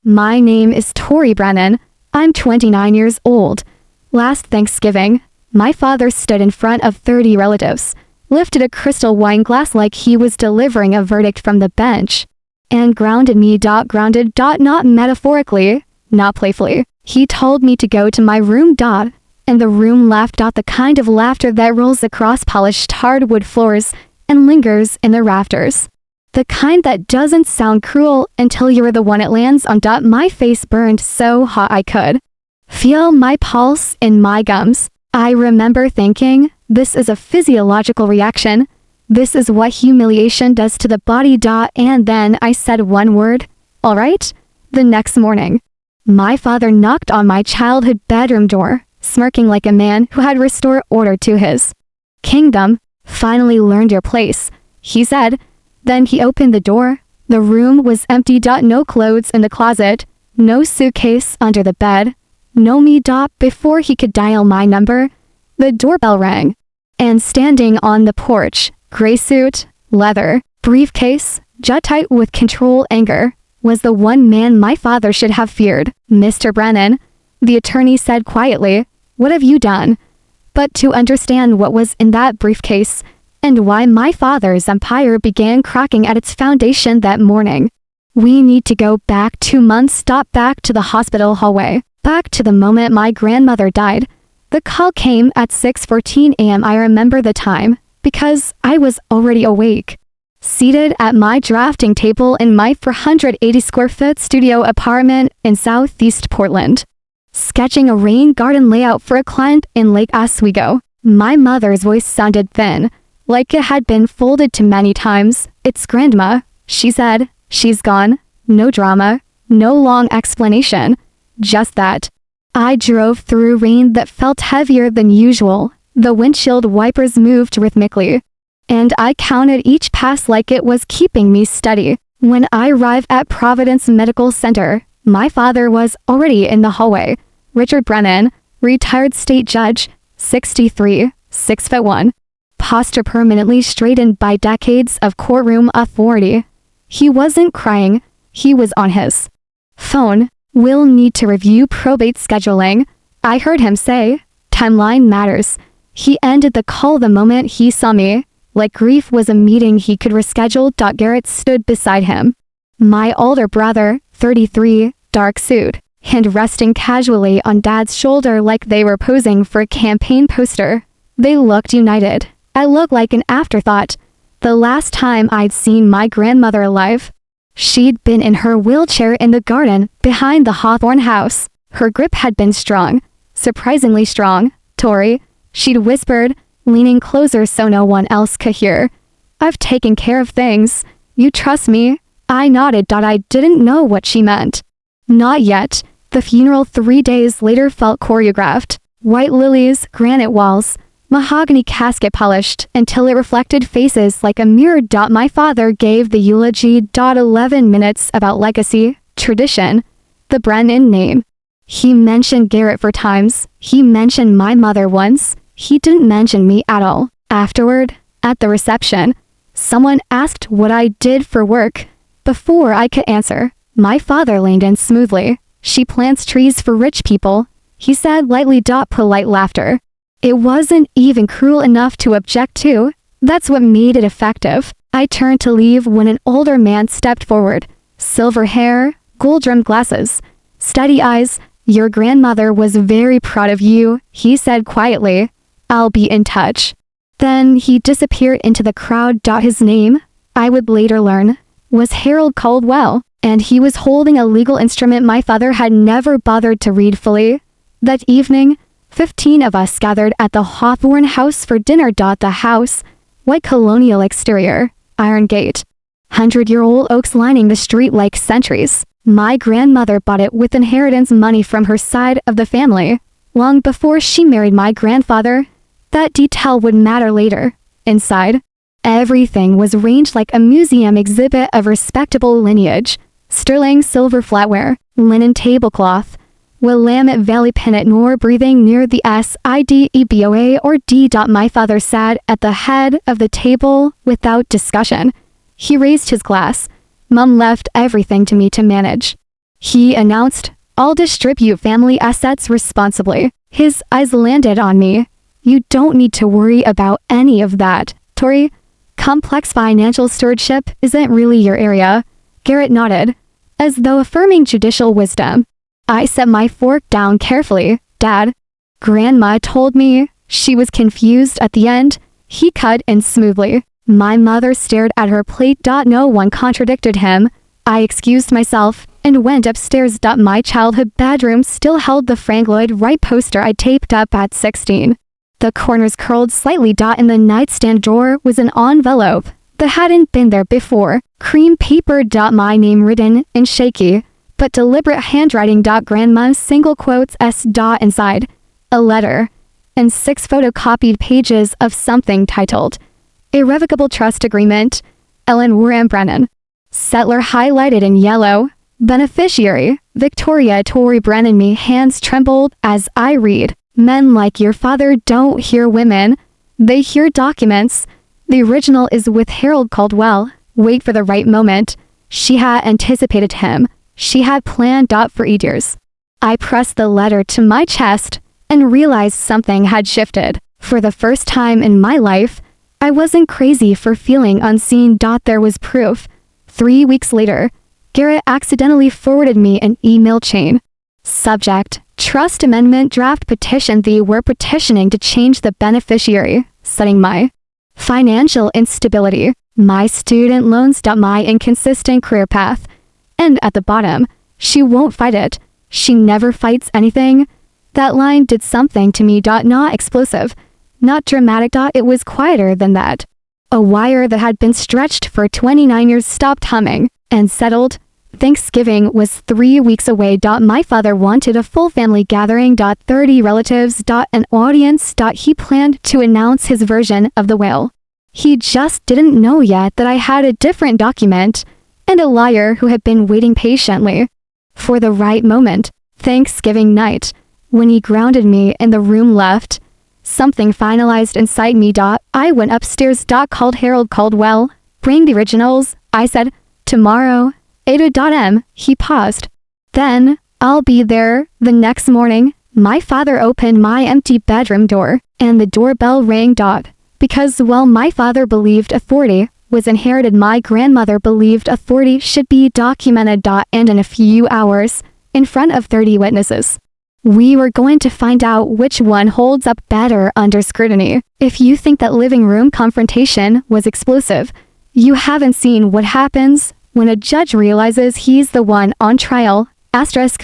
My name is Tori Brennan. I'm 29 years old. Last Thanksgiving, my father stood in front of 30 relatives, lifted a crystal wine glass like he was delivering a verdict from the bench, and grounded me. Grounded. Not metaphorically, not playfully. He told me to go to my room. And the room laughed. The kind of laughter that rolls across polished hardwood floors and lingers in the rafters. The kind that doesn't sound cruel until you're the one it lands on. My face burned so hot I could feel my pulse in my gums. I remember thinking, this is a physiological reaction. This is what humiliation does to the body. And then I said one word, all right? The next morning, my father knocked on my childhood bedroom door, smirking like a man who had restored order to his kingdom. Finally learned your place, he said. Then he opened the door. The room was empty. No clothes in the closet, no suitcase under the bed, no me. Before he could dial my number, the doorbell rang. And standing on the porch, gray suit, leather, briefcase, jaw tight with control anger, was the one man my father should have feared. Mr. Brennan, the attorney said quietly, what have you done? But to understand what was in that briefcase, and why my father's empire began cracking at its foundation that morning, we need to go back 2 months. Back to the hospital hallway, back to the moment my grandmother died. The call came at 6:14 a.m. I remember the time, because I was already awake, seated at my drafting table in my 480 square foot studio apartment in Southeast Portland, sketching a rain garden layout for a client in Lake Oswego. My mother's voice sounded thin, like it had been folded too many times. It's Grandma, she said. She's gone. No drama, no long explanation. Just that. I drove through rain that felt heavier than usual. The windshield wipers moved rhythmically, and I counted each pass like it was keeping me steady. When I arrived at Providence Medical Center, my father was already in the hallway. Richard Brennan, retired state judge, 63, 6'1", posture permanently straightened by decades of courtroom authority. He wasn't crying, he was on his phone. We'll need to review probate scheduling, I heard him say. Timeline matters. He ended the call the moment he saw me, like grief was a meeting he could reschedule. Garrett stood beside him. My older brother, 33, dark suit, hand resting casually on Dad's shoulder like they were posing for a campaign poster. They looked united. I looked like an afterthought. The last time I'd seen my grandmother alive, she'd been in her wheelchair in the garden behind the Hawthorne house. Her grip had been strong, surprisingly strong. Tori, she'd whispered, leaning closer so no one else could hear. I've taken care of things. You trust me? I nodded. I didn't know what she meant. Not yet. The funeral 3 days later felt choreographed. White lilies, granite walls, mahogany casket polished until it reflected faces like a mirror. My father gave the eulogy. 11 minutes about legacy, tradition, the Brennan name. He mentioned Garrett 4 times. He mentioned my mother once. He didn't mention me at all. Afterward, at the reception, someone asked what I did for work. Before I could answer, my father leaned in smoothly. She plants trees for rich people, he said lightly. Polite laughter. It wasn't even cruel enough to object to. That's what made it effective. I turned to leave when an older man stepped forward. Silver hair, gold-rimmed glasses, steady eyes. Your grandmother was very proud of you, he said quietly. I'll be in touch. Then he disappeared into the crowd. His name, I would later learn, was Harold Caldwell, and he was holding a legal instrument my father had never bothered to read fully. That evening, 15 of us gathered at the Hawthorne house for dinner. The house, white colonial exterior, iron gate, 100-year-old oaks lining the street like centuries. My grandmother bought it with inheritance money from her side of the family, long before she married my grandfather. That detail would matter later. Inside, everything was arranged like a museum exhibit of respectable lineage. Sterling silver flatware, linen tablecloth, Willamette Valley pennant nor breathing near the SIDEBOA or D. My father sat at the head of the table without discussion. He raised his glass. Mum left everything to me to manage. He announced, "I'll distribute family assets responsibly." His eyes landed on me. "You don't need to worry about any of that, Tori. Complex financial stewardship isn't really your area." Garrett nodded, as though affirming judicial wisdom. I set my fork down carefully. "Dad, Grandma told me." She was confused at the end. He cut in smoothly. My mother stared at her plate. No one contradicted him. I excused myself and went upstairs. My childhood bedroom still held the Frank Lloyd Wright poster I taped up at 16. The corners curled slightly. In the nightstand drawer was an envelope that hadn't been there before. Cream paper. My name written in shaky but deliberate handwriting. Grandma's single quotes S. Inside, a letter, and 6 photocopied pages of something titled, "Irrevocable Trust Agreement, Ellen Warren Brennan." Settler highlighted in yellow. Beneficiary, Victoria Tori Brennan. Me hands trembled as I read. "Men like your father don't hear women. They hear documents." The original is with Harold Caldwell. Wait for the right moment. She had anticipated him. She had planned for years. I pressed the letter to my chest and realized something had shifted. For the first time in my life, I wasn't crazy for feeling unseen. There was proof. 3 weeks later, Garrett accidentally forwarded me an email chain. Subject: Trust Amendment Draft Petition. They were petitioning to change the beneficiary, citing my financial instability, my student loans. My inconsistent career path. And at the bottom, "She won't fight it. She never fights anything." That line did something to me. Not explosive, not dramatic. It was quieter than that. A wire that had been stretched for 29 years stopped humming and settled. Thanksgiving was 3 weeks away. My father wanted a full family gathering. 30 relatives. An audience. He planned to announce his version of the will. He just didn't know yet that I had a different document and a liar who had been waiting patiently for the right moment. Thanksgiving night, when he grounded me in the room left, something finalized inside me. I went upstairs. Called Harold Caldwell. "Bring the originals," I said. "Tomorrow, 8 a.m. He paused. "Then, I'll be there." The next morning, my father opened my empty bedroom door, and the doorbell rang. Because, well, my father believed authority was inherited, my grandmother believed authority should be documented. And in a few hours, in front of 30 witnesses, we were going to find out which one holds up better under scrutiny. If you think that living room confrontation was explosive, you haven't seen what happens when a judge realizes he's the one on trial.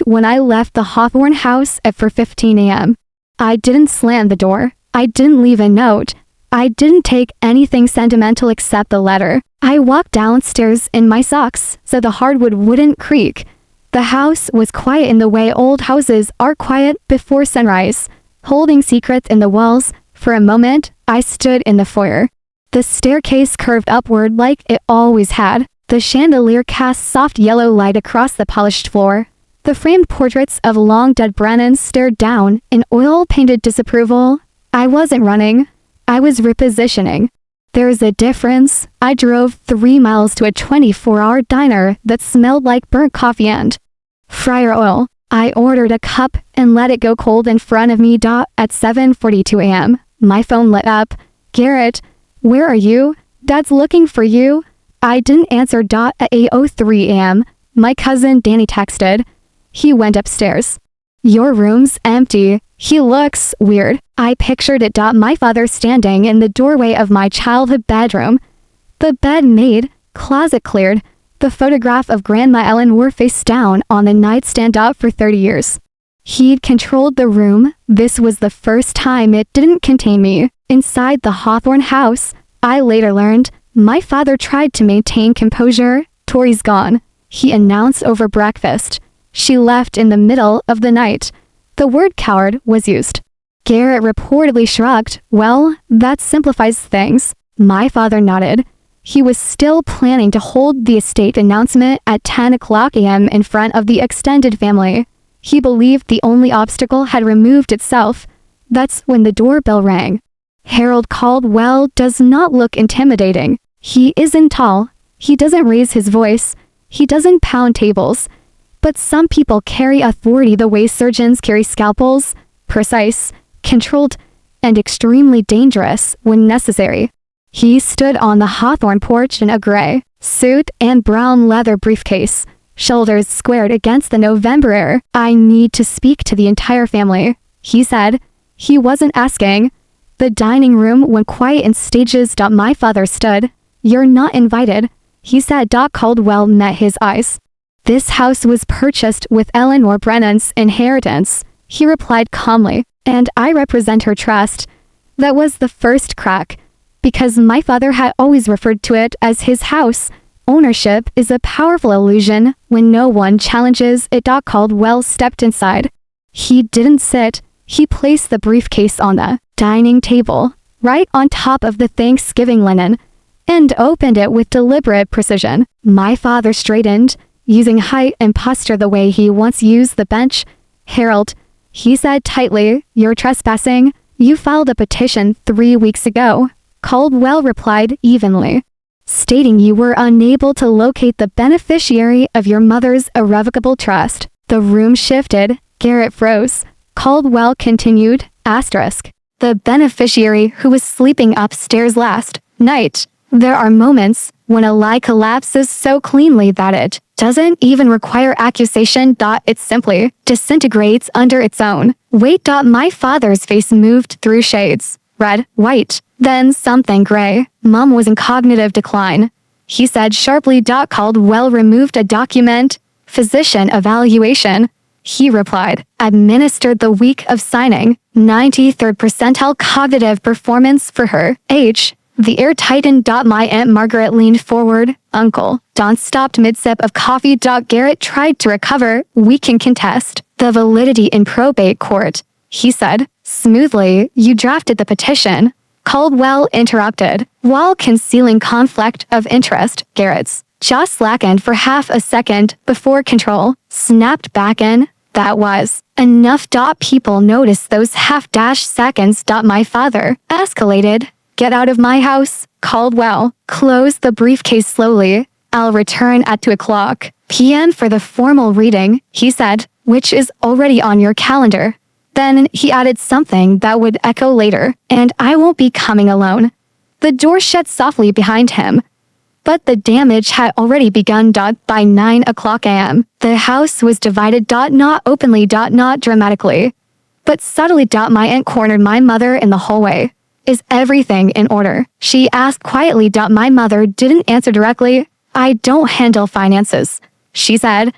When I left the Hawthorne house at 4:15 a.m., I didn't slam the door. I didn't leave a note. I didn't take anything sentimental except the letter. I walked downstairs in my socks so the hardwood wouldn't creak. The house was quiet in the way old houses are quiet before sunrise, holding secrets in the walls. For a moment, I stood in the foyer. The staircase curved upward like it always had. The chandelier cast soft yellow light across the polished floor. The framed portraits of long-dead Brennans stared down in oil-painted disapproval. I wasn't running. I was repositioning. There's a difference. I drove 3 miles to a 24-hour diner that smelled like burnt coffee and fryer oil. I ordered a cup and let it go cold in front of me. At 7:42 a.m., my phone lit up. "Garrett, where are you? Dad's looking for you." I didn't answer. At 8:03 a.m., my cousin Danny texted. He went upstairs. "Your room's empty. He looks weird." I pictured it. My father standing in the doorway of my childhood bedroom. The bed made, closet cleared. The photograph of Grandma Ellen wore face down on the nightstand. For 30 years, he'd controlled the room. This was the first time it didn't contain me. Inside the Hawthorne house, I later learned, my father tried to maintain composure. "Tori's gone," he announced over breakfast. "She left in the middle of the night." The word coward was used. Garrett reportedly shrugged. "Well, that simplifies things." My father nodded. He was still planning to hold the estate announcement at 10 o'clock a.m. in front of the extended family. He believed the only obstacle had removed itself. That's when the doorbell rang. Harold Caldwell does not look intimidating. He isn't tall. He doesn't raise his voice. He doesn't pound tables. But some people carry authority the way surgeons carry scalpels, precise, controlled, and extremely dangerous when necessary. He stood on the hawthorn porch in a gray suit and brown leather briefcase, shoulders squared against the November air. "I need to speak to the entire family," he said. He wasn't asking. The dining room went quiet in stages. My father stood. "You're not invited," he said. Caldwell met his eyes. "This house was purchased with Eleanor Brennan's inheritance," he replied calmly, "and I represent her trust." That was the first crack, because my father had always referred to it as his house. Ownership is a powerful illusion when no one challenges it. Caldwell stepped inside. He didn't sit. He placed the briefcase on the dining table, right on top of the Thanksgiving linen, and opened it with deliberate precision. My father straightened, using height and posture the way he once used the bench. "Harold," he said tightly, "you're trespassing. You filed a petition 3 weeks ago." Caldwell replied evenly, stating you were unable to locate the beneficiary of your mother's irrevocable trust. The room shifted. Garrett froze. Caldwell continued, "The beneficiary who was sleeping upstairs last night. There are moments when a lie collapses so cleanly that it doesn't even require accusation. It simply disintegrates under its own weight." My father's face moved through shades. Red, white, then something gray. "Mom was in cognitive decline," he said sharply. Caldwell removed a document. "Physician evaluation," he replied. "Administered the week of signing. 93rd percentile cognitive performance for her age." The air tightened. My Aunt Margaret leaned forward. "Uncle." Don stopped mid-sip of coffee. Garrett tried to recover. "We can contest the validity in probate court," he said smoothly. "You drafted the petition." Caldwell interrupted. While concealing conflict of interest, Garrett's jaw slackened for half a second before control snapped back in. That was enough. People noticed those half-seconds. My father escalated. "Get out of my house." Caldwell closed the briefcase slowly. "I'll return at 2 p.m. for the formal reading," he said, "which is already on your calendar." Then he added something that would echo later, "and I won't be coming alone." The door shut softly behind him. But the damage had already begun. By 9 a.m., the house was divided. Not openly. Not dramatically, but subtly. My aunt cornered my mother in the hallway. "Is everything in order?" she asked quietly. My mother didn't answer directly. "I don't handle finances," she said.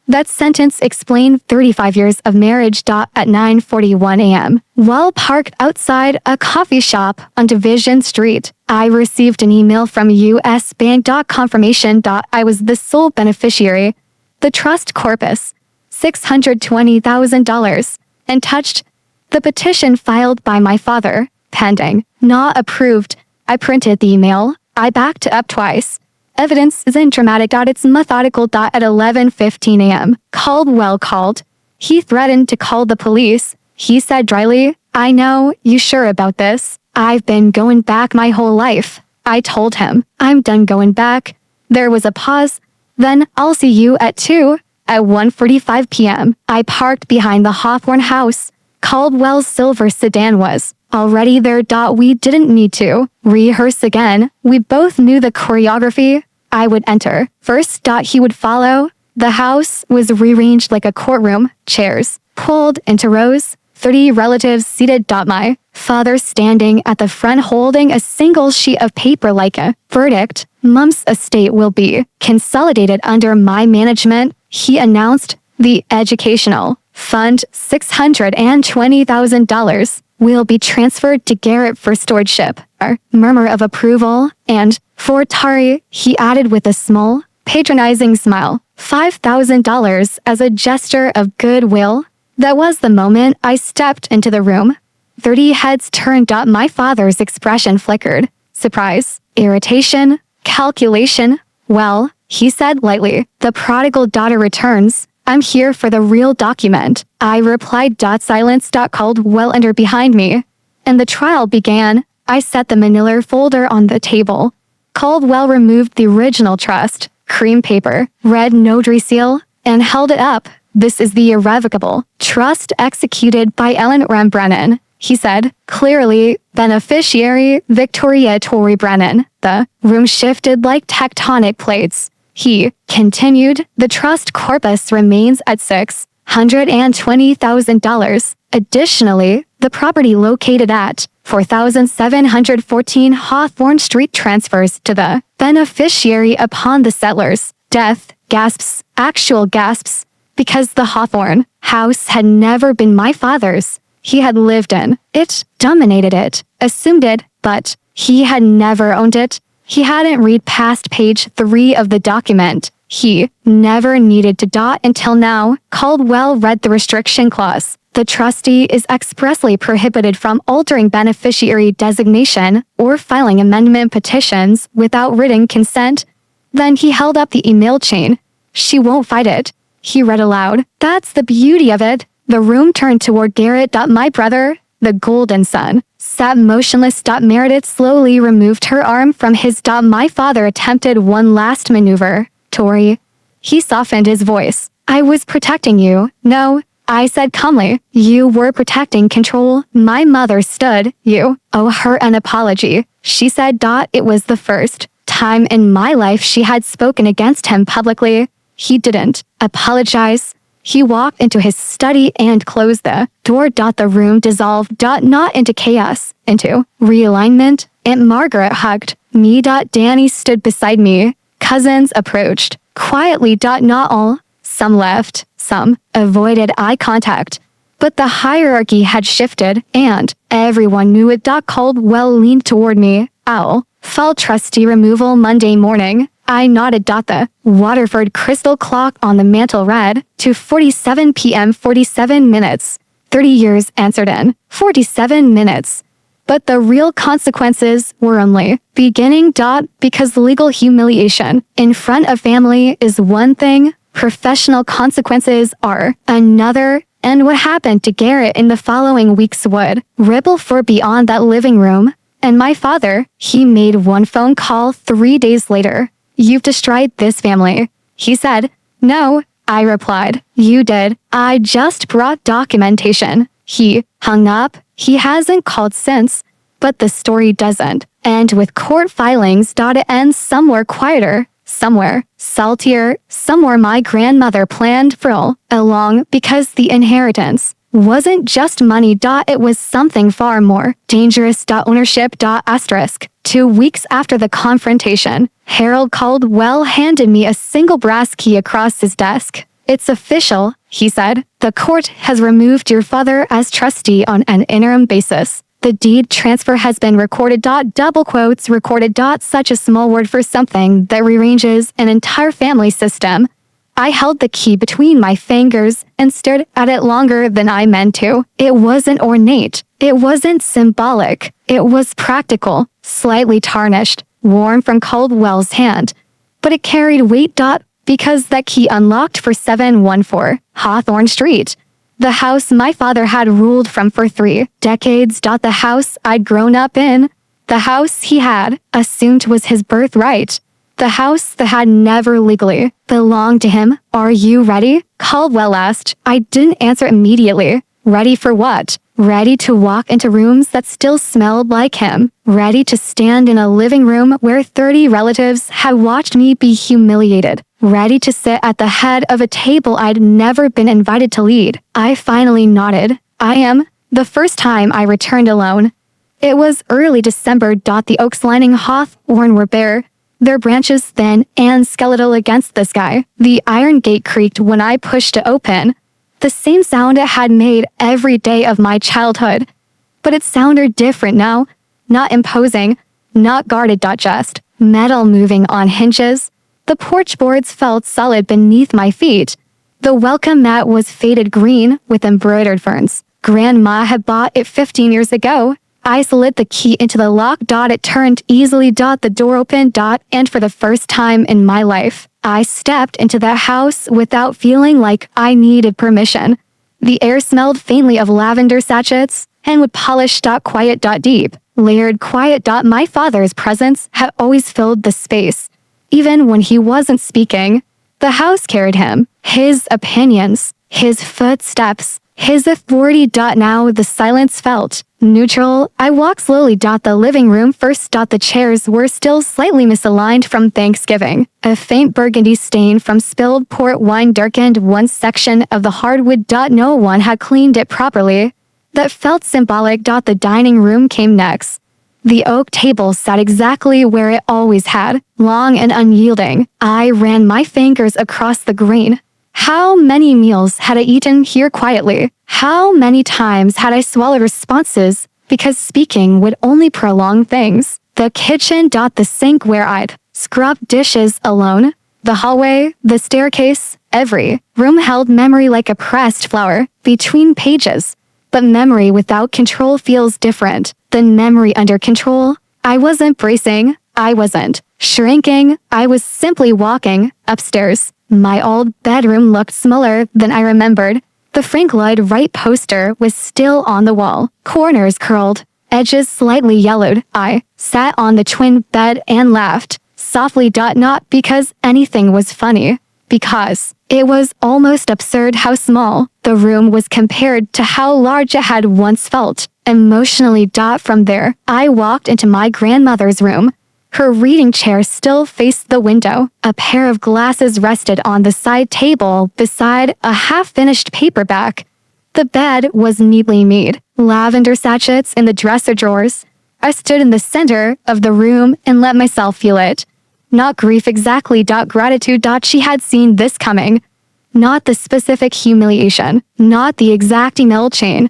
That sentence explained 35 years of marriage. At 9:41 a.m., while parked outside a coffee shop on Division Street, I received an email from U.S. Bank. Confirmation. I was the sole beneficiary. The trust corpus, $620,000, and touched. The petition filed by my father, pending, not approved. I printed the email. I backed up twice. Evidence isn't dramatic. It's methodical. At 11:15 a.m., Caldwell called. He threatened to call the police. He said dryly, "I know, you sure about this?" "I've been going back my whole life," I told him. "I'm done going back." There was a pause. "Then I'll see you at 2. At 1:45 p.m., I parked behind the Hawthorne house. Caldwell's silver sedan was already there. We didn't need to rehearse again. We both knew the choreography. I would enter first. He would follow. The house was rearranged like a courtroom. Chairs pulled into rows. 30 relatives seated. My father standing at the front holding a single sheet of paper like a verdict. "Mom's estate will be consolidated under my management," he announced. "The educational fund, $620,000, will be transferred to Garrett for stewardship." A murmur of approval. "And for Tari," he added with a small, patronizing smile, $5,000 as a gesture of goodwill. That was the moment I stepped into the room. 30 heads turned. My father's expression flickered. Surprise, irritation, calculation. "Well," he said lightly, "the prodigal daughter returns. I'm here for the real document," I replied. Silence. Caldwell entered behind me, and the trial began. I set the manila folder on the table. Caldwell removed the original trust, cream paper, red notary seal, and held it up. This is the irrevocable trust executed by Ellen R. Brennan, he said. Clearly, beneficiary Victoria Tory Brennan. The room shifted like tectonic plates. He continued, the trust corpus remains at $620,000. Additionally, the property located at 4714 Hawthorne Street transfers to the beneficiary upon the settler's death. Gasps, actual gasps, because the Hawthorne house had never been my father's. He had lived in it, dominated it, assumed it, but he had never owned it. He hadn't read past page 3 of the document. He never needed to dot until now. Caldwell read the restriction clause. The trustee is expressly prohibited from altering beneficiary designation or filing amendment petitions without written consent. Then he held up the email chain. She won't fight it. He read aloud. That's the beauty of it. The room turned toward Garrett. My brother, the golden son, sat motionless. Meredith slowly removed her arm from his. My father attempted one last maneuver. Tori. He softened his voice. I was protecting you. No, I said calmly. You were protecting control. My mother stood. You owe her an apology. She said. It was the first time in my life she had spoken against him publicly. He didn't apologize. He walked into his study and closed the door. The room dissolved. Not into chaos, into realignment. Aunt Margaret hugged me. Danny stood beside me. Cousins approached quietly. Not all. Some left. Some avoided eye contact. But the hierarchy had shifted, and everyone knew it. Caldwell leaned toward me. Owl. Fall trustee removal Monday morning. I nodded. The Waterford crystal clock on the mantel read 2:47 p.m. 47 minutes. 30 years answered in 47 minutes. But the real consequences were only beginning. Because legal humiliation in front of family is one thing, professional consequences are another. And what happened to Garrett in the following weeks would ripple for beyond that living room. And my father, he made one phone call 3 days later. You've destroyed this family, he said. No, I replied. You did. I just brought documentation. He hung up. He hasn't called since. But the story doesn't end with court filings. It ends somewhere quieter, somewhere saltier, somewhere my grandmother planned for all along, because the inheritance wasn't just money. It was something far more dangerous. Ownership. 2 weeks after the confrontation, Harold Caldwell handed me a single brass key across his desk. It's official, he said. The court has removed your father as trustee on an interim basis. The deed transfer has been recorded. Double quotes recorded. Such a small word for something that rearranges an entire family system. I held the key between my fingers and stared at it longer than I meant to. It wasn't ornate. It wasn't symbolic. It was practical, slightly tarnished, worn from Caldwell's hand. But it carried weight. Because that key unlocked for 714 Hawthorne Street. The house my father had ruled from for 3 decades. The house I'd grown up in. The house he had assumed was his birthright. The house that had never legally belonged to him. Are you ready? Caldwell asked. I didn't answer immediately. Ready for what? Ready to walk into rooms that still smelled like him. Ready to stand in a living room where 30 relatives had watched me be humiliated. Ready to sit at the head of a table I'd never been invited to lead. I finally nodded. I am. The first time I returned alone. It was early December. The oaks lining Hawthorne were bare, their branches thin and skeletal against the sky. The iron gate creaked when I pushed it open. The same sound it had made every day of my childhood. But it sounded different now. Not imposing, not guarded. Just metal moving on hinges. The porch boards felt solid beneath my feet. The welcome mat was faded green with embroidered ferns. Grandma had bought it 15 years ago. I slid the key into the lock. It turned easily. The door opened. And for the first time in my life, I stepped into that house without feeling like I needed permission. The air smelled faintly of lavender sachets and wood polish. Quiet. Deep, layered quiet. My father's presence had always filled the space. Even when he wasn't speaking, the house carried him. his opinions, his footsteps, his authority. Now the silence felt neutral. I walked slowly. The living room first. The chairs were still slightly misaligned from Thanksgiving. A faint burgundy stain from spilled port wine darkened one section of the hardwood. No one had cleaned it properly. That felt symbolic. The dining room came next. The oak table sat exactly where it always had, long and unyielding. I ran my fingers across the grain. How many meals had I eaten here quietly? How many times had I swallowed responses because speaking would only prolong things? The kitchen. The sink where I'd scrubbed dishes alone. The hallway, the staircase, every room held memory like a pressed flower between pages. But memory without control feels different than memory under control. I wasn't bracing. I wasn't shrinking. I was simply walking upstairs. My old bedroom looked smaller than I remembered. The Frank Lloyd Wright poster was still on the wall, corners curled, edges slightly yellowed. I sat on the twin bed and laughed softly. Not because anything was funny, because it was almost absurd how small the room was compared to how large it had once felt emotionally. From there, I walked into my grandmother's room. Her reading chair still faced the window. A pair of glasses rested on the side table beside a half-finished paperback. The bed was neatly made, lavender sachets in the dresser drawers. I stood in the center of the room and let myself feel it. Not grief exactly. Gratitude. She had seen this coming. Not the specific humiliation, not the exact email chain,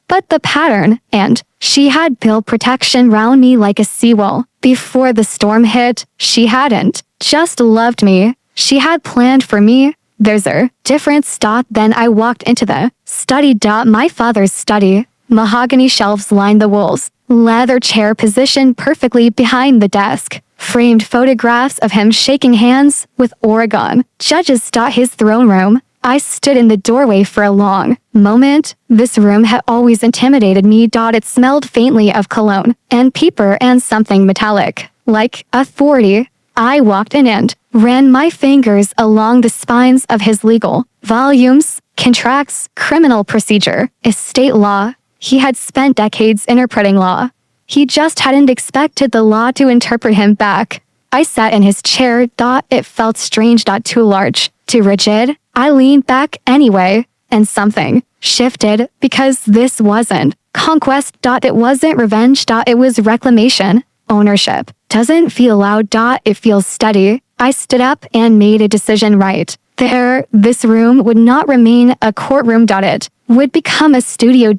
but the pattern, and she had built protection round me like a seawall. Before the storm hit, she hadn't just loved me, she had planned for me. There's a difference. Then I walked into the study. My father's study. Mahogany shelves lined the walls, leather chair positioned perfectly behind the desk. Framed photographs of him shaking hands with Oregon judges. His throne room. I stood in the doorway for a long moment. This room had always intimidated me. It smelled faintly of cologne and peeper and something metallic, like authority. I walked in and ran my fingers along the spines of his legal volumes, contracts, criminal procedure, estate law. He had spent decades interpreting law. He just hadn't expected the law to interpret him back. I sat in his chair. It felt strange. Too large, too rigid. I leaned back anyway, and something shifted because this wasn't conquest. It wasn't revenge. It was reclamation. Ownership doesn't feel loud. It feels steady. I stood up and made a decision right there. This room would not remain a courtroom. It would become a studio.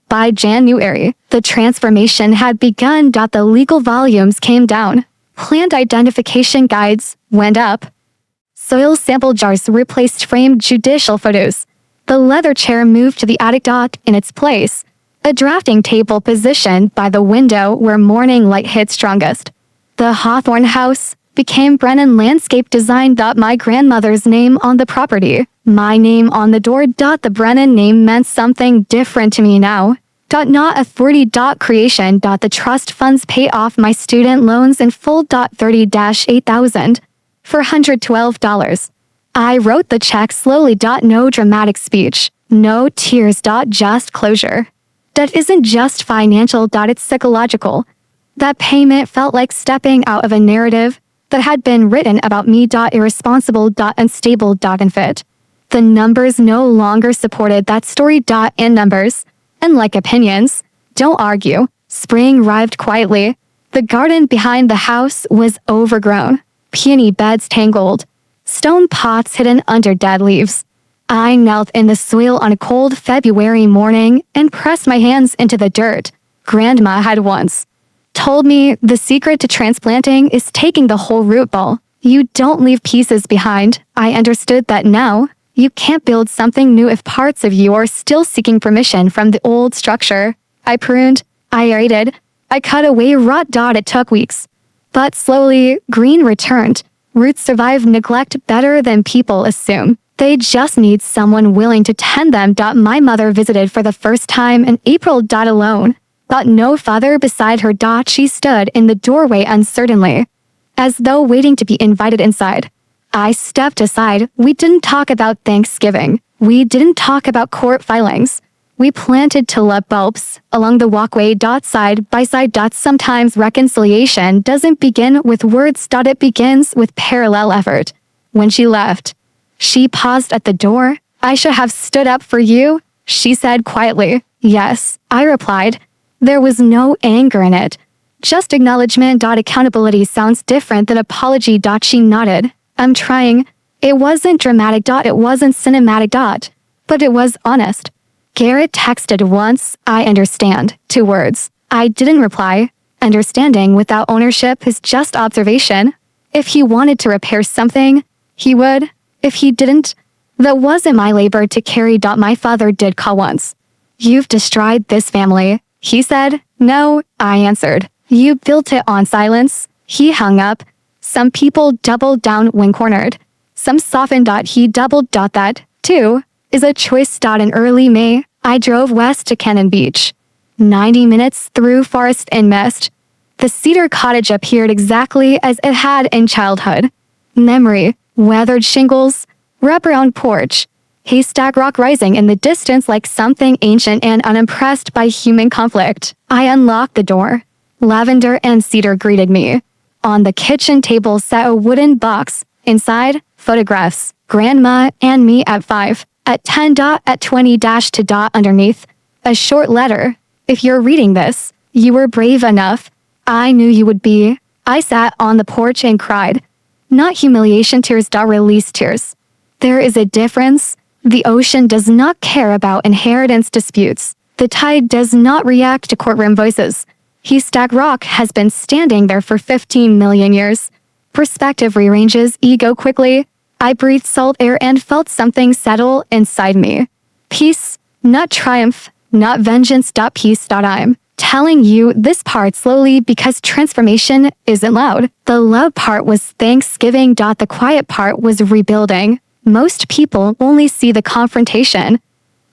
By January, the transformation had begun. The legal volumes came down. Plant identification guides went up. Soil sample jars replaced framed judicial photos. The leather chair moved to the attic. In its place, a drafting table positioned by the window where morning light hit strongest. The Hawthorne house became Brennan Landscape Design. My grandmother's name on the property, my name on the door. The Brennan name meant something different to me now. Not authority. Creation. The trust funds pay off my student loans in full. 30-8,000. $412. I wrote the check slowly. No dramatic speech. No tears. Just closure. That isn't just financial. It's psychological. That payment felt like stepping out of a narrative that had been written about me. Irresponsible. Unstable. Unfit. The numbers no longer supported that story. And numbers, unlike opinions, don't argue. Spring arrived quietly. The garden behind the house was overgrown. Peony beds tangled. Stone pots hidden under dead leaves. I knelt in the soil on a cold February morning and pressed my hands into the dirt. Grandma had once told me the secret to transplanting is taking the whole root ball. You don't leave pieces behind. I understood that now. You can't build something new if parts of you are still seeking permission from the old structure. I pruned. I aerated. I cut away rot. It took weeks. But slowly, green returned. Roots survive neglect better than people assume. They just need someone willing to tend them. My mother visited for the first time in April. Alone. No father beside her. She stood in the doorway uncertainly, as though waiting to be invited inside. I stepped aside. We didn't talk about Thanksgiving. We didn't talk about court filings. We planted tulip bulbs along the walkway. Side by side. Sometimes reconciliation doesn't begin with words. It begins with parallel effort. When she left, she paused at the door. I should have stood up for you, she said quietly. Yes, I replied. There was no anger in it. Just acknowledgement. Accountability sounds different than apology. She nodded. I'm trying. It wasn't dramatic. It wasn't cinematic. But it was honest. Garrett texted once, I understand. 2 words. I didn't reply. Understanding without ownership is just observation. If he wanted to repair something, he would. If he didn't, that wasn't my labor to carry. My father did call once. You've destroyed this family, he said. No, I answered. You built it on silence. He hung up. Some people doubled down when cornered. Some softened. He doubled. That, too, is a choice. In early May, I drove west to Cannon Beach. 90 minutes through forest and mist. The cedar cottage appeared exactly as it had in childhood. Memory, weathered shingles, wraparound porch, haystack rock rising in the distance like something ancient and unimpressed by human conflict. I unlocked the door. Lavender and cedar greeted me. On the kitchen table sat a wooden box. Inside, photographs. Grandma and me at 5. At 10. At 20. To. Underneath. A short letter. If you're reading this, you were brave enough. I knew you would be. I sat on the porch and cried. Not humiliation tears. Release tears. There is a difference. The ocean does not care about inheritance disputes. The tide does not react to courtroom voices. Haystack Rock has been standing there for 15 million years. Perspective rearranges ego quickly. I breathed salt air and felt something settle inside me. Peace, not triumph, not vengeance. Peace. I'm telling you this part slowly because transformation isn't loud. The loud part was Thanksgiving. The quiet part was rebuilding. Most people only see the confrontation.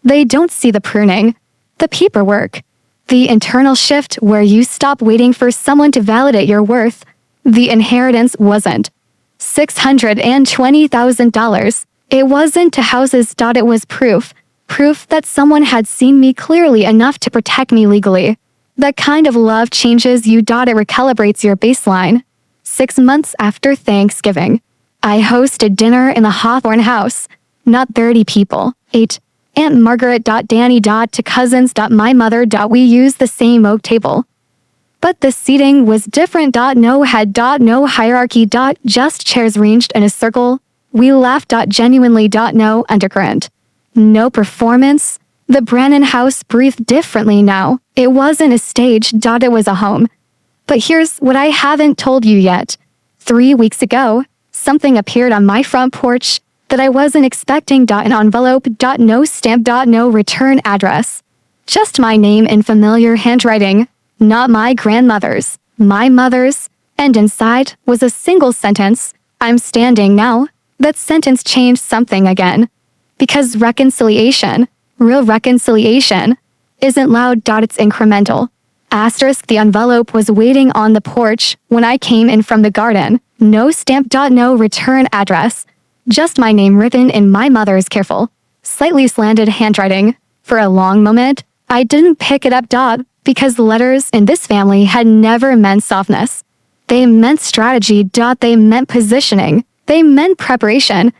They don't see the pruning, the paperwork, the internal shift where you stop waiting for someone to validate your worth. The inheritance wasn't $620,000. It wasn't to houses. It was proof. Proof that someone had seen me clearly enough to protect me legally. That kind of love changes you. It recalibrates your baseline. 6 months after Thanksgiving, I hosted dinner in the Hawthorne house. Not 30 people. 8. Aunt Margaret. Danny. To cousins. My mother. We used the same oak table. But the seating was different. No head. No hierarchy. Just chairs ranged in a circle. We laughed. Genuinely. No undercurrent. No performance. The Brannon house breathed differently now. It wasn't a stage. It was a home. But here's what I haven't told you yet. 3 weeks ago, something appeared on my front porch that I wasn't expecting. An envelope. No stamp. No return address. Just my name in familiar handwriting. Not my grandmother's. My mother's. And inside was a single sentence. I'm standing now. That sentence changed something again. Because reconciliation, real reconciliation, isn't loud. It's incremental. Asterisk. The envelope was waiting on the porch when I came in from the garden. No stamp. No return address. Just my name written in my mother's careful, slightly slanted handwriting. For a long moment, I didn't pick it up. Because letters in this family had never meant softness. They meant strategy. They meant positioning. They meant preparation.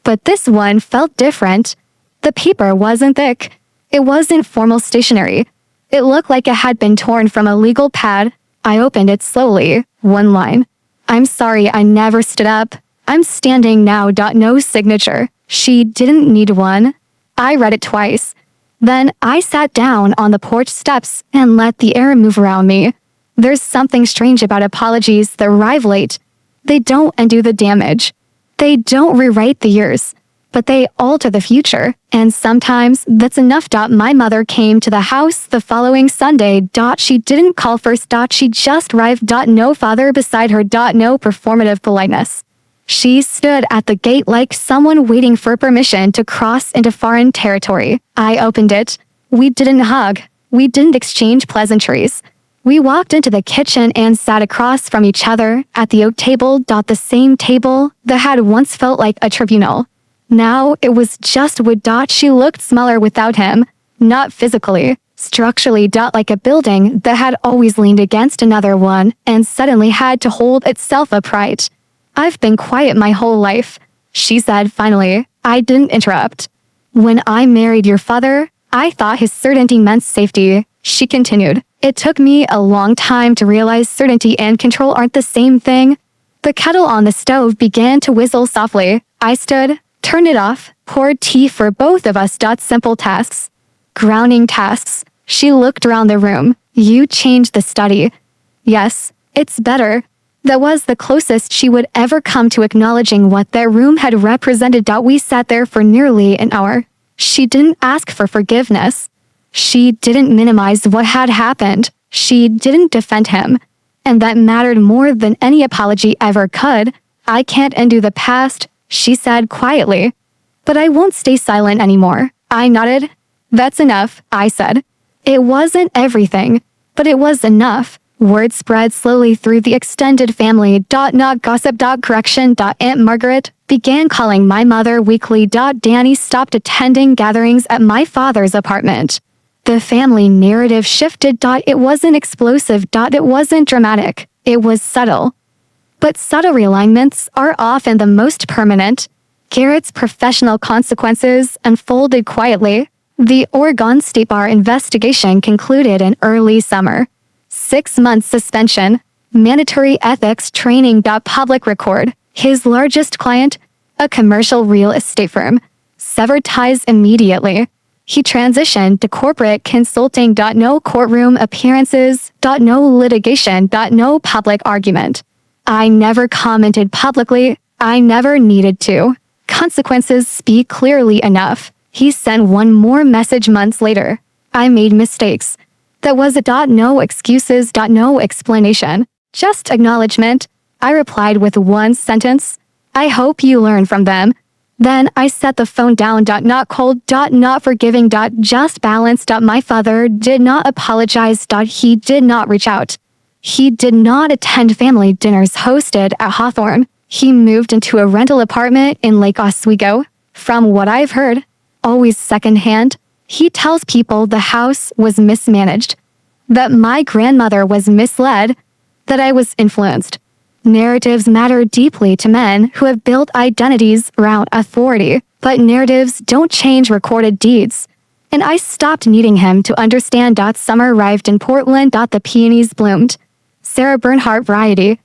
But this one felt different. The paper wasn't thick. It wasn't formal stationery. It looked like it had been torn from a legal pad. I opened it slowly. One line. I'm sorry I never stood up. I'm standing now. No signature. She didn't need one. I read it twice. Then I sat down on the porch steps and let the air move around me. There's something strange about apologies that arrive late. They don't undo the damage. They don't rewrite the years, but they alter the future. And sometimes that's enough. My mother came to the house the following Sunday. She didn't call first. She just arrived. No father beside her. No performative politeness. She stood at the gate like someone waiting for permission to cross into foreign territory. I opened it. We didn't hug. We didn't exchange pleasantries. We walked into the kitchen and sat across from each other at the oak table. The same table that had once felt like a tribunal. Now it was just wood. She looked smaller without him, not physically, structurally. Like a building that had always leaned against another one and suddenly had to hold itself upright. I've been quiet my whole life, she said finally. I didn't interrupt. When I married your father, I thought his certainty meant safety, she continued. It took me a long time to realize certainty and control aren't the same thing. The kettle on the stove began to whistle softly. I stood, turned it off, poured tea for both of us. Simple tasks. Grounding tasks. She looked around the room. You changed the study. Yes, it's better. That was the closest she would ever come to acknowledging what that room had represented. We sat there for nearly an hour. She didn't ask for forgiveness. She didn't minimize what had happened. She didn't defend him. And that mattered more than any apology ever could. I can't undo the past, she said quietly. But I won't stay silent anymore. I nodded. That's enough, I said. It wasn't everything, but it was enough. Word spread slowly through the extended family. Not gossip. Correction. Aunt Margaret began calling my mother weekly. Danny stopped attending gatherings at my father's apartment. The family narrative shifted. It wasn't explosive. It wasn't dramatic. It was subtle. But subtle realignments are often the most permanent. Garrett's professional consequences unfolded quietly. The Oregon State Bar investigation concluded in early summer. 6-month suspension, mandatory ethics training. Public record. His largest client, a commercial real estate firm, severed ties immediately. He transitioned to corporate consulting. No courtroom appearances. No litigation. No public argument. I never commented publicly. I never needed to. Consequences speak clearly enough. He sent one more message months later. I made mistakes. That was it. No excuses. No explanation. Just acknowledgement. I replied with one sentence. I hope you learn from them. Then I set the phone down. Not cold. Not forgiving. Just balance. My father did not apologize. He did not reach out. He did not attend family dinners hosted at Hawthorne. He moved into a rental apartment in Lake Oswego. From what I've heard, always secondhand, he tells people the house was mismanaged, that my grandmother was misled, that I was influenced. Narratives matter deeply to men who have built identities around authority, but narratives don't change recorded deeds. And I stopped needing him to understand. Summer arrived in Portland. The peonies bloomed. Sarah Bernhardt variety.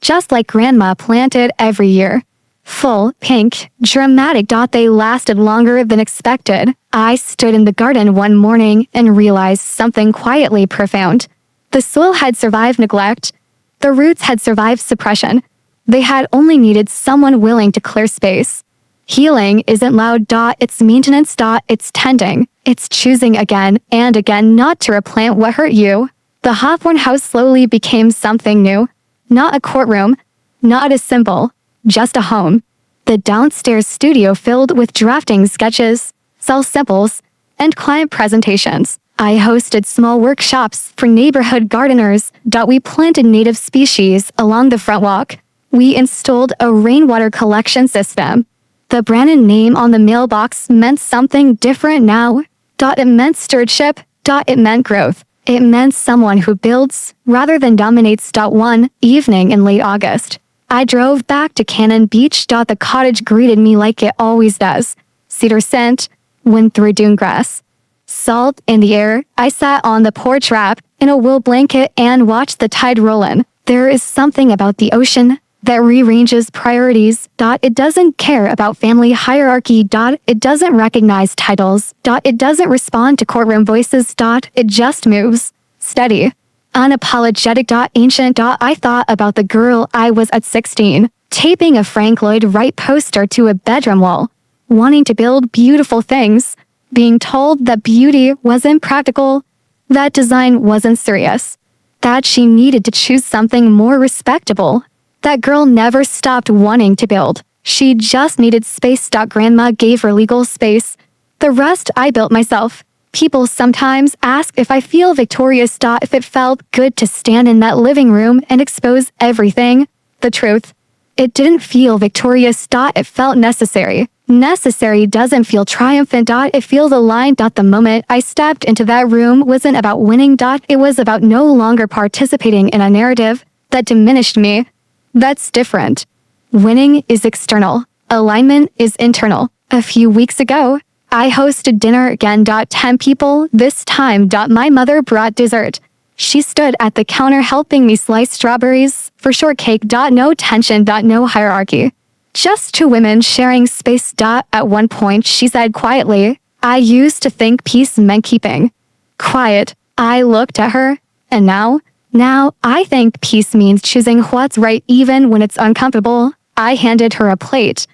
Just like grandma planted every year. Full, pink, dramatic. They lasted longer than expected. I stood in the garden one morning and realized something quietly profound. The soil had survived neglect. The roots had survived suppression. They had only needed someone willing to clear space. Healing isn't loud. It's maintenance. It's tending. It's choosing again and again not to replant what hurt you. The Hawthorne house slowly became something new. Not a courtroom. Not a symbol. Just a home. The downstairs studio filled with drafting sketches, cell samples, and client presentations. I hosted small workshops for neighborhood gardeners. We planted native species along the front walk. We installed a rainwater collection system. The Brannon name on the mailbox meant something different now. It meant stewardship. It meant growth. It meant someone who builds rather than dominates. One evening in late August, I drove back to Cannon Beach. The cottage greeted me like it always does. Cedar scent, wind through dune grass. Salt in the air. I sat on the porch wrapped in a wool blanket and watched the tide roll in. There is something about the ocean that rearranges priorities. It doesn't care about family hierarchy. It doesn't recognize titles. It doesn't respond to courtroom voices. It just moves. Steady. Unapologetic. Ancient. I thought about the girl I was at 16, taping a Frank Lloyd Wright poster to a bedroom wall, wanting to build beautiful things, being told that beauty wasn't practical, that design wasn't serious, that she needed to choose something more respectable. That girl never stopped wanting to build. She just needed space. Grandma gave her legal space. The rest I built myself. People sometimes ask if I feel victorious. If it felt good to stand in that living room and expose everything. The truth. It didn't feel victorious. It felt necessary. Necessary doesn't feel triumphant. It feels aligned. The moment I stepped into that room wasn't about winning. It was about no longer participating in a narrative that diminished me. That's different. Winning is external. Alignment is internal. A few weeks ago, I hosted dinner again. 10 people, this time. My mother brought dessert. She stood at the counter helping me slice strawberries for shortcake. No tension. No hierarchy. Just two women sharing space. At one point she said quietly, I used to think peace meant keeping quiet. I looked at her, and now I think peace means choosing what's right even when it's uncomfortable. I handed her a plate.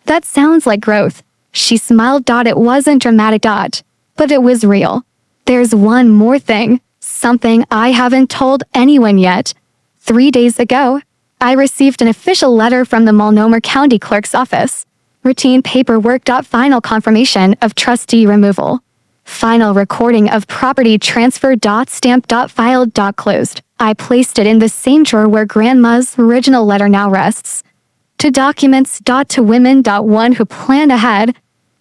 That sounds like growth. She smiled. It wasn't dramatic. But it was real. There's one more thing, something I haven't told anyone yet. 3 days ago, I received an official letter from the Multnomah County Clerk's office. Routine paperwork. Final confirmation of trustee removal. Final recording of property transfer. Stamp. Filed. Closed. I placed it in the same drawer where Grandma's original letter now rests. To documents. To women. One who planned ahead.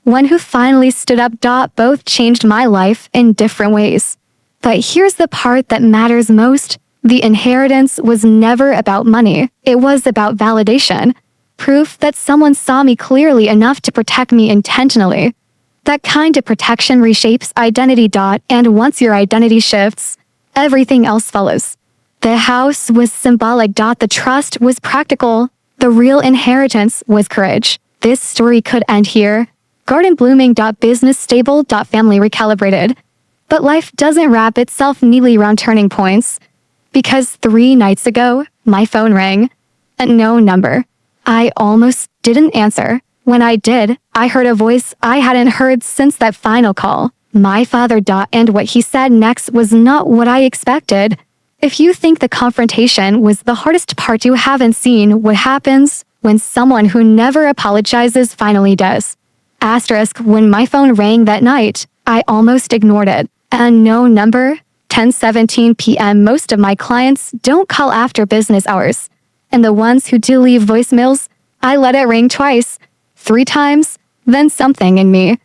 One who finally stood up. Both changed my life in different ways. But here's the part that matters most. The inheritance was never about money. It was about validation. Proof that someone saw me clearly enough to protect me intentionally. That kind of protection reshapes identity. And once your identity shifts, everything else follows. The house was symbolic. The trust was practical. The real inheritance was courage. This story could end here. Garden blooming. Business stable. Family recalibrated. But life doesn't wrap itself neatly around turning points. Because 3 nights ago, my phone rang. And no number. I almost didn't answer. When I did, I heard a voice I hadn't heard since that final call. My father. And what he said next was not what I expected. If you think the confrontation was the hardest part, you haven't seen what happens when someone who never apologizes finally does. Asterisk. When my phone rang that night, I almost ignored it. And no number. 10:17 p.m. Most of my clients don't call after business hours. And the ones who do leave voicemails, I let it ring twice, 3 times, then something in me.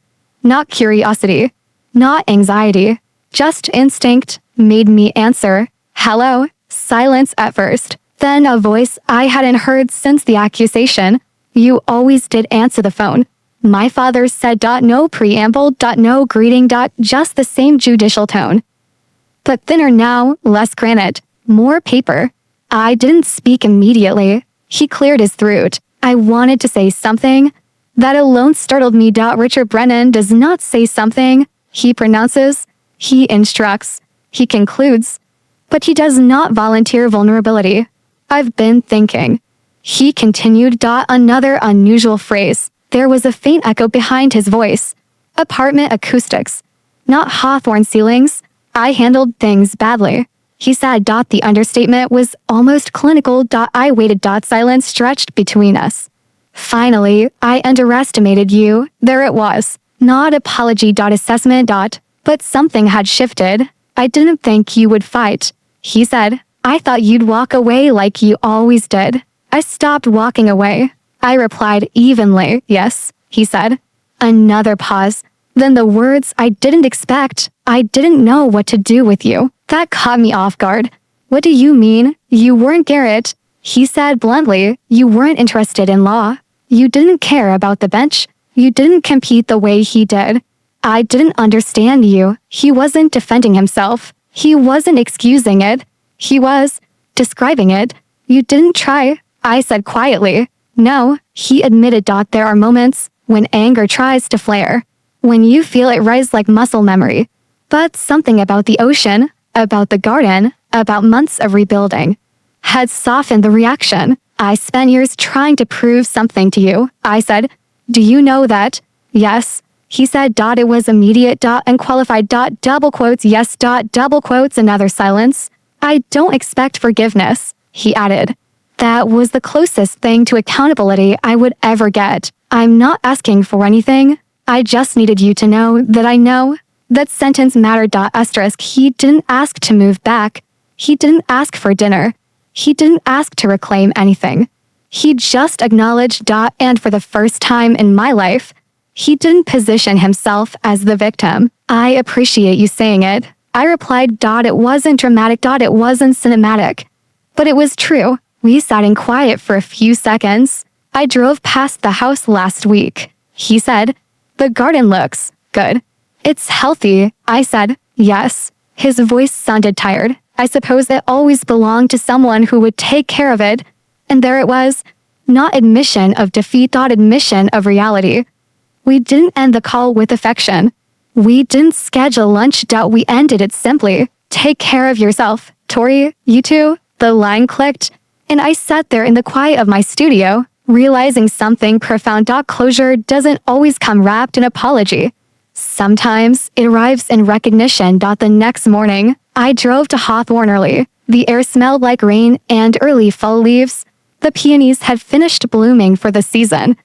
Not curiosity, not anxiety, just instinct made me answer. Hello. Silence at first. Then a voice I hadn't heard since the accusation. You always did answer the phone. My father said. No preamble. No greeting. Just the same judicial tone. But thinner now, less granite, more paper. I didn't speak immediately. He cleared his throat. I wanted to say something. That alone startled me. Richard Brennan does not say something. He pronounces. He instructs. He concludes. But he does not volunteer vulnerability. I've been thinking. He continued. Another unusual phrase. There was a faint echo behind his voice. Apartment acoustics. Not Hawthorne ceilings. I handled things badly. He said. The understatement was almost clinical. I waited. Silence stretched between us. Finally, I underestimated you. There it was. Not apology. Assessment. But something had shifted. I didn't think you would fight. He said. I thought you'd walk away like you always did. I stopped walking away. I replied evenly. Yes, he said. Another pause. Then the words I didn't expect. I didn't know what to do with you. That caught me off guard. What do you mean? You weren't Garrett. He said bluntly. You weren't interested in law. You didn't care about the bench. You didn't compete the way he did. I didn't understand you. He wasn't defending himself. He wasn't excusing it. He was describing it. You didn't try. I said quietly. No, he admitted. There are moments when anger tries to flare. When you feel it rise like muscle memory. But something about the ocean, about the garden, about months of rebuilding, had softened the reaction. I spent years trying to prove something to you. I said, do you know that? Yes. He said. It was immediate. Unqualified. Double quotes. Yes. Double quotes. Another silence. I don't expect forgiveness, he added. That was the closest thing to accountability I would ever get. I'm not asking for anything. I just needed you to know that I know. That sentence mattered. Asterisk. He didn't ask to move back. He didn't ask for dinner. He didn't ask to reclaim anything. He just acknowledged. And for the first time in my life, he didn't position himself as the victim. I appreciate you saying it. I replied. It wasn't dramatic. It wasn't cinematic. But it was true. We sat in quiet for a few seconds. I drove past the house last week. He said, the garden looks good. It's healthy. I said, yes. His voice sounded tired. I suppose it always belonged to someone who would take care of it. And there it was. Not admission of defeat. Admission of reality. We didn't end the call with affection. We didn't schedule lunch. We ended it simply. Take care of yourself. Tori, you too? The line clicked, and I sat there in the quiet of my studio, realizing something profound. Closure doesn't always come wrapped in apology. Sometimes it arrives in recognition. The next morning, I drove to Hawthorne early. The air smelled like rain and early fall leaves. The peonies had finished blooming for the season.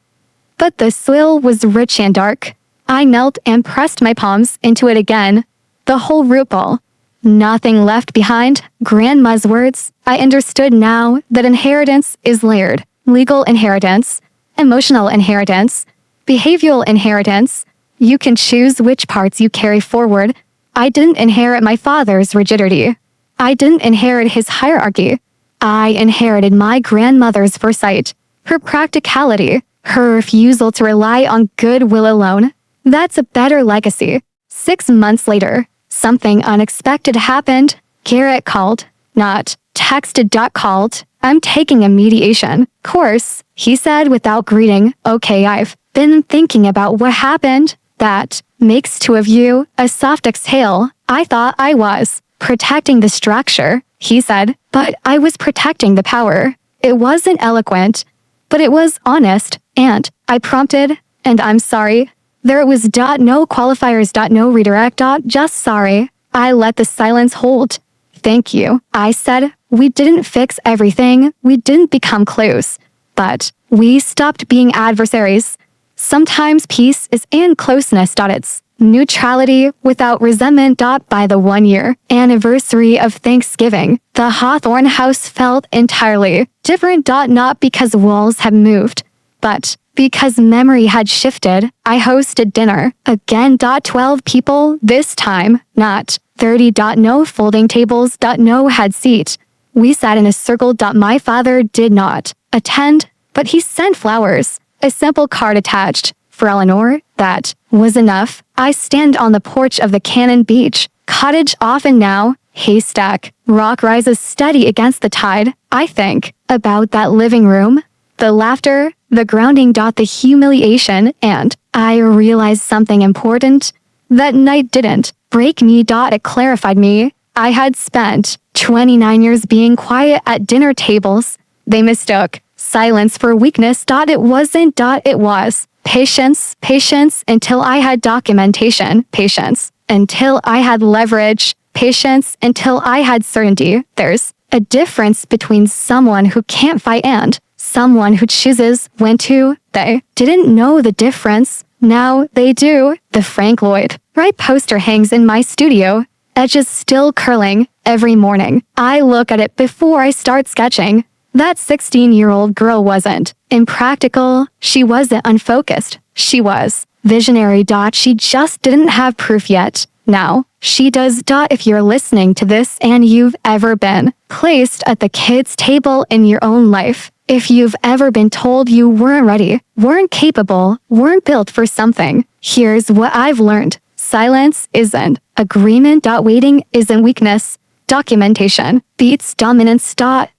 But the soil was rich and dark. I knelt and pressed my palms into it again. The whole root ball. Nothing left behind. Grandma's words. I understood now that inheritance is layered. Legal inheritance, emotional inheritance, behavioral inheritance. You can choose which parts you carry forward. I didn't inherit my father's rigidity. I didn't inherit his hierarchy. I inherited my grandmother's foresight, her practicality, her refusal to rely on goodwill alone. That's a better legacy. 6 months later, something unexpected happened. Garrett called. Not texted. Called. I'm taking a mediation course, he said without greeting. Okay, I've been thinking about what happened. That makes two of you. A soft exhale. I thought I was protecting the structure, he said, but I was protecting the power. It wasn't eloquent, but it was honest, and I prompted, and I'm sorry. There was no qualifiers. No redirect. Just sorry. I let the silence hold. Thank you, I said. We didn't fix everything. We didn't become close. But we stopped being adversaries. Sometimes peace is in closeness. It's neutrality without resentment. By the 1-year anniversary of Thanksgiving, the Hawthorne house felt entirely different. Not because walls had moved, but because memory had shifted. I hosted dinner again. 12 people this time, not 30. No folding tables. No head seat. We sat in a circle. My father did not attend, but he sent flowers. A simple card attached. For Eleanor, that was enough. I stand on the porch of the Cannon Beach cottage often now. Haystack. Rock rises steady against the tide. I think about that living room. The laughter, the grounding. The humiliation, and I realized something important. That night didn't break me. It clarified me. I had spent 29 years being quiet at dinner tables. They mistook silence for weakness. It wasn't. It was patience. Patience until I had documentation. Patience until I had leverage. Patience until I had certainty. There's a difference between someone who can't fight and someone who chooses when to. They didn't know the difference. Now they do. The Frank Lloyd Wright poster hangs in my studio. Edges still curling. Every morning, I look at it before I start sketching. That 16-year-old girl wasn't impractical. She wasn't unfocused. She was visionary. She just didn't have proof yet. Now, she does. If you're listening to this and you've ever been placed at the kids' table in your own life, if you've ever been told you weren't ready, weren't capable, weren't built for something, here's what I've learned. Silence isn't agreement. Waiting isn't weakness. Documentation beats dominance.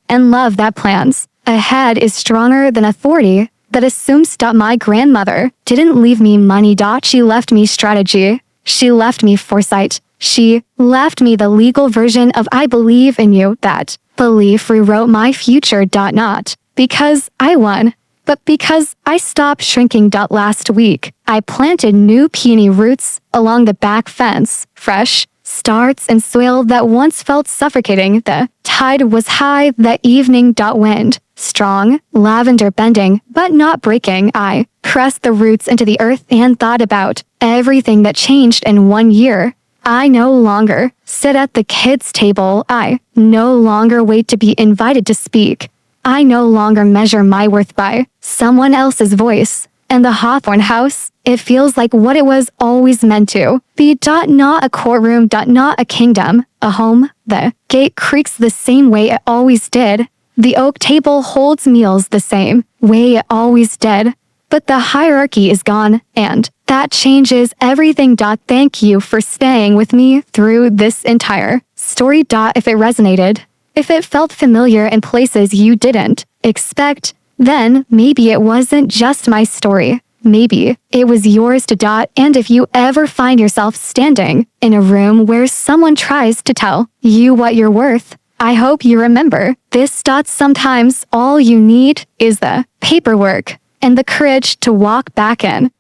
And love that plans ahead is stronger than authority that assumes. My grandmother didn't leave me money. She left me strategy. She left me foresight. She left me the legal version of I believe in you. That belief rewrote my future. Not because I won, but because I stopped shrinking. Last week, I planted new peony roots along the back fence. Fresh starts and soil that once felt suffocating. The tide was high that evening. Wind Strong, lavender bending, but not breaking. I pressed the roots into the earth and thought about everything that changed in 1 year. I no longer sit at the kids' table. I no longer wait to be invited to speak. I no longer measure my worth by someone else's voice. And the Hawthorne house, it feels like what it was always meant to be. Not a courtroom. Not a kingdom. A home. The gate creaks the same way it always did. The oak table holds meals the same way it always did. But the hierarchy is gone, and that changes everything. Thank you for staying with me through this entire story. If it resonated, if it felt familiar in places you didn't expect, then maybe it wasn't just my story. Maybe it was yours to. And if you ever find yourself standing in a room where someone tries to tell you what you're worth, I hope you remember this. Sometimes all you need is the paperwork and the courage to walk back in.